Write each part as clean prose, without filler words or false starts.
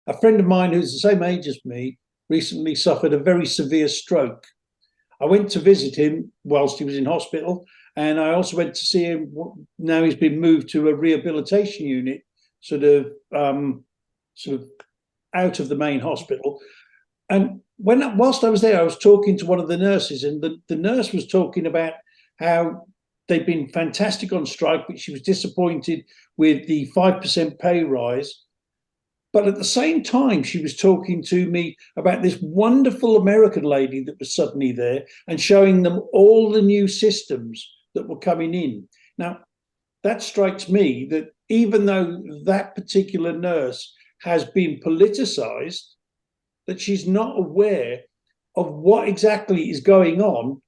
A friend of mine who's the same age as me recently suffered a very severe stroke. I went to visit him whilst he was in hospital, and I also went to see him. Now he's been moved to a rehabilitation unit, sort of, sort of out of the main hospital. And whilst I was there, I was talking to one of the nurses, and the nurse was talking about how they'd been fantastic on strike, but she was disappointed with the 5% pay rise. But at the same time, she was talking to me about this wonderful American lady that was suddenly there and showing them all the new systems that were coming in. Now, that strikes me that even though that particular nurse has been politicized, that she's not aware of what exactly is going on,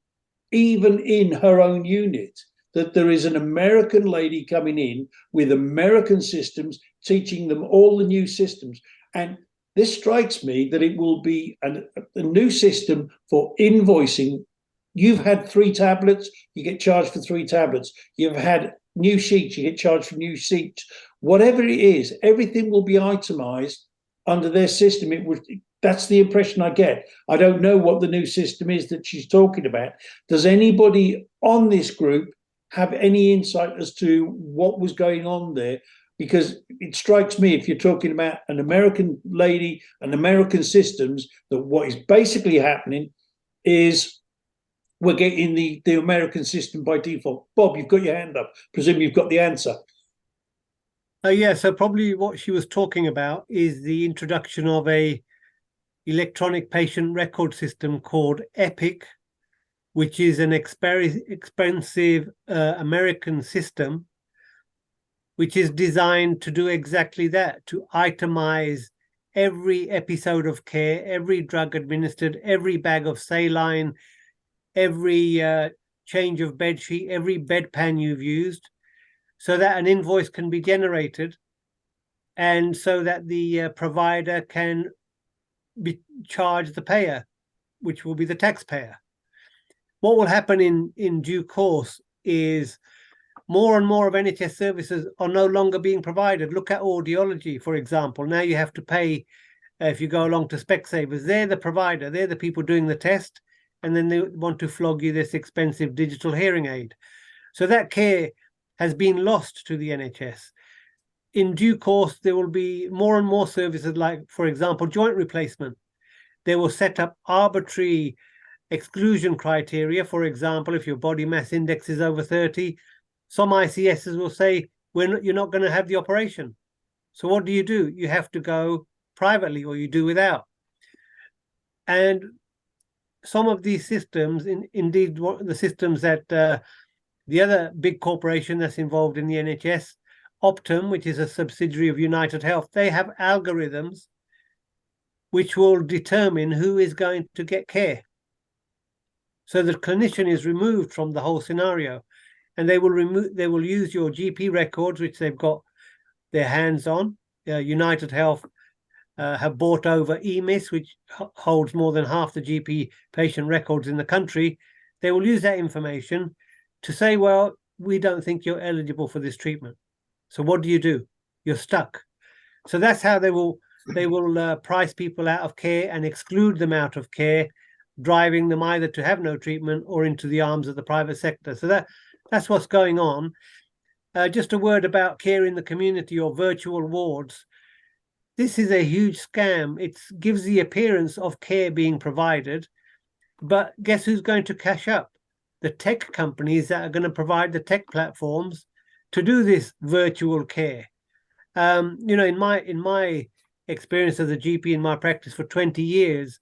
even in her own unit. That there is an American lady coming in with American systems, teaching them all the new systems. And this strikes me that it will be a new system for invoicing. You've had 3 tablets, you get charged for 3 tablets. You've had new sheets, you get charged for new sheets. Whatever it is, everything will be itemized under their system. That's the impression I get. I don't know what the new system is that she's talking about. Does anybody on this group have any insight as to what was going on there? Because it strikes me, if you're talking about an American lady and American systems, that what is basically happening is we're getting the American system by default. Bob, you've got your hand up. Presume you've got the answer. Yeah, so probably what she was talking about is the introduction of a electronic patient record system called EPIC, which is an expensive American system, which is designed to do exactly that, to itemize every episode of care, every drug administered, every bag of saline, every change of bed sheet, every bedpan you've used, so that an invoice can be generated and so that the provider can charge the payer, which will be the taxpayer. What will happen in due course is more and more of NHS services are no longer being provided. Look at audiology, for example. Now you have to pay if you go along to Specsavers. They're the provider. They're the people doing the test, and then they want to flog you this expensive digital hearing aid. So that care has been lost to the NHS. In due course, there will be more and more services like, for example, joint replacement. They will set up arbitrary exclusion criteria. For example, if your body mass index is over 30, some ICSs will say, you're not going to have the operation. So what do? You have to go privately, or you do without. And some of these systems, indeed, the systems that the other big corporation that's involved in the NHS, Optum, which is a subsidiary of United Health, they have algorithms which will determine who is going to get care. So the clinician is removed from the whole scenario, and they will use your GP records, which they've got their hands on. United Health have bought over EMIS, which holds more than half the GP patient records in the country. They will use that information to say, well, we don't think you're eligible for this treatment. So what do? You're stuck. So that's how they will price people out of care and exclude them out of care, driving them either to have no treatment or into the arms of the private sector. So that's what's going on. Just a word about care in the community or virtual wards. This is a huge scam. It gives the appearance of care being provided, but guess who's going to cash up? The tech companies that are going to provide the tech platforms to do this virtual care. In my experience as a GP in my practice for 20 years,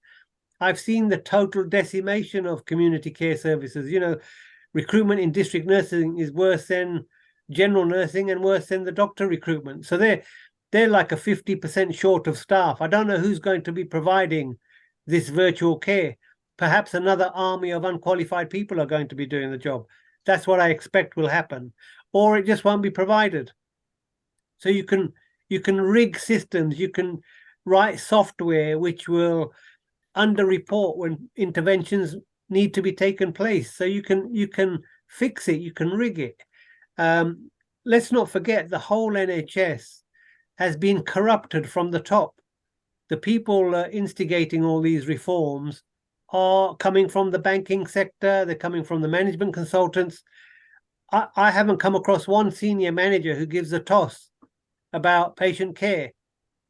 I've seen the total decimation of community care services. Recruitment in district nursing is worse than general nursing and worse than the doctor recruitment. So they're like a 50% short of staff. I don't know who's going to be providing this virtual care. Perhaps another army of unqualified people are going to be doing the job. That's what I expect will happen. Or it just won't be provided. So you can rig systems, you can write software which will underreport when interventions need to be taken place. So you can fix it, you can rig it. Let's not forget the whole NHS has been corrupted from the top. the people instigating all these reforms are coming from the banking sector, they're coming from the management consultants. I haven't come across one senior manager who gives a toss about patient care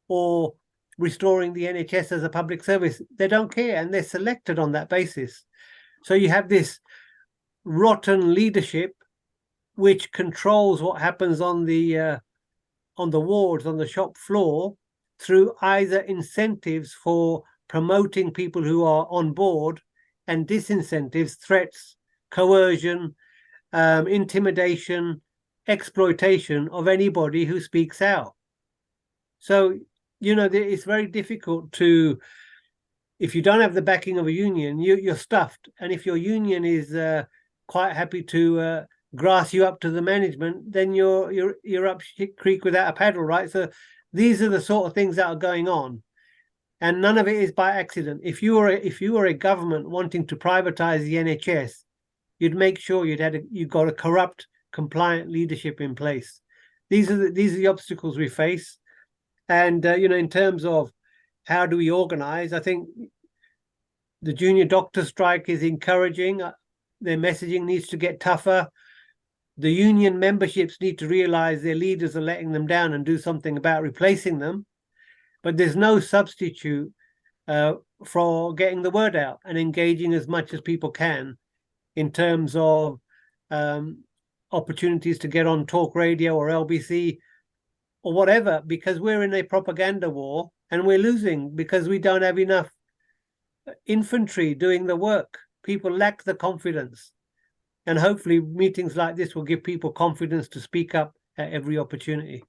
or restoring the NHS as a public service. They don't care, and they're selected on that basis. So you have this rotten leadership which controls what happens on the wards, on the shop floor, through either incentives for promoting people who are on board and disincentives, threats, coercion, intimidation, exploitation of anybody who speaks out. So, it's very difficult to, if you don't have the backing of a union, you're stuffed. And if your union is quite happy to grass you up to the management, then you're up shit creek without a paddle, right? So these are the sort of things that are going on, and none of it is by accident. If you were a government wanting to privatize the NHS, you'd make sure you've got a corrupt, compliant leadership in place. These are the obstacles we face, and in terms of how do we organize, I think the junior doctor strike is encouraging. Their messaging needs to get tougher. The union memberships need to realize their leaders are letting them down and do something about replacing them. But there's no substitute for getting the word out and engaging as much as people can in terms of opportunities to get on talk radio or LBC or whatever, because we're in a propaganda war and we're losing because we don't have enough infantry doing the work. People lack the confidence. And hopefully meetings like this will give people confidence to speak up at every opportunity.